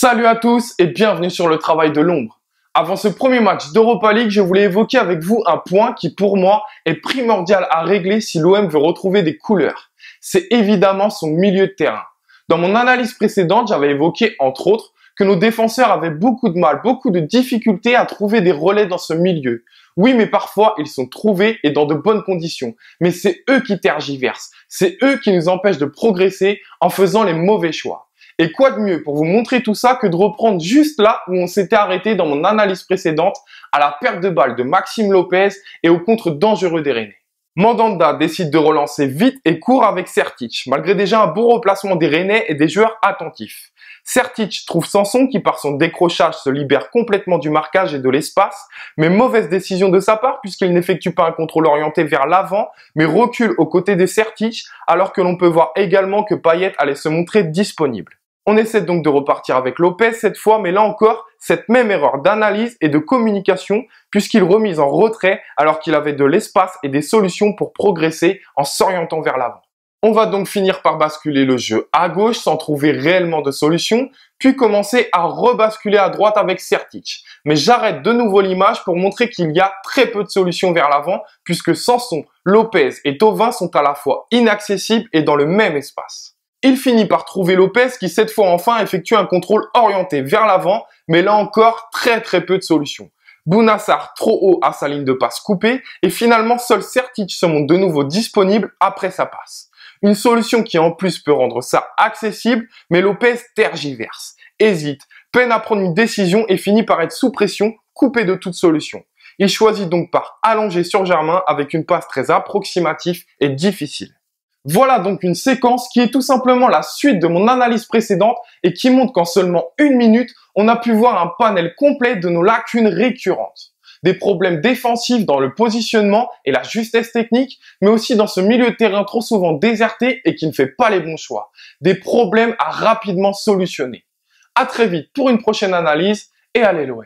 Salut à tous et bienvenue sur le travail de l'ombre. Avant ce premier match d'Europa League, je voulais évoquer avec vous un point qui pour moi est primordial à régler si l'OM veut retrouver des couleurs. C'est évidemment son milieu de terrain. Dans mon analyse précédente, j'avais évoqué entre autres que nos défenseurs avaient beaucoup de mal, beaucoup de difficultés à trouver des relais dans ce milieu. Oui, mais parfois, ils sont trouvés et dans de bonnes conditions. Mais c'est eux qui tergiversent. C'est eux qui nous empêchent de progresser en faisant les mauvais choix. Et quoi de mieux pour vous montrer tout ça que de reprendre juste là où on s'était arrêté dans mon analyse précédente à la perte de balle de Maxime Lopez et au contre dangereux des Rennais. Mandanda décide de relancer vite et court avec Sertic, malgré déjà un bon replacement des Rennais et des joueurs attentifs. Sertic trouve Sanson qui par son décrochage se libère complètement du marquage et de l'espace, mais mauvaise décision de sa part puisqu'il n'effectue pas un contrôle orienté vers l'avant, mais recule aux côtés de Sertic alors que l'on peut voir également que Payet allait se montrer disponible. On essaie donc de repartir avec Lopez cette fois, mais là encore, cette même erreur d'analyse et de communication puisqu'il remise en retrait alors qu'il avait de l'espace et des solutions pour progresser en s'orientant vers l'avant. On va donc finir par basculer le jeu à gauche sans trouver réellement de solution, puis commencer à rebasculer à droite avec Sertic. Mais j'arrête de nouveau l'image pour montrer qu'il y a très peu de solutions vers l'avant puisque Sanson, Lopez et Thauvin sont à la fois inaccessibles et dans le même espace. Il finit par trouver Lopez qui cette fois enfin effectue un contrôle orienté vers l'avant, mais là encore très peu de solutions. Bounassar trop haut à sa ligne de passe coupée et finalement seul Sertic se montre de nouveau disponible après sa passe. Une solution qui en plus peut rendre ça accessible, mais Lopez tergiverse, hésite, peine à prendre une décision et finit par être sous pression, coupé de toute solution. Il choisit donc par allonger sur Germain avec une passe très approximative et difficile. Voilà donc une séquence qui est tout simplement la suite de mon analyse précédente et qui montre qu'en seulement une minute, on a pu voir un panel complet de nos lacunes récurrentes. Des problèmes défensifs dans le positionnement et la justesse technique, mais aussi dans ce milieu de terrain trop souvent déserté et qui ne fait pas les bons choix. Des problèmes à rapidement solutionner. À très vite pour une prochaine analyse et allez l'OM.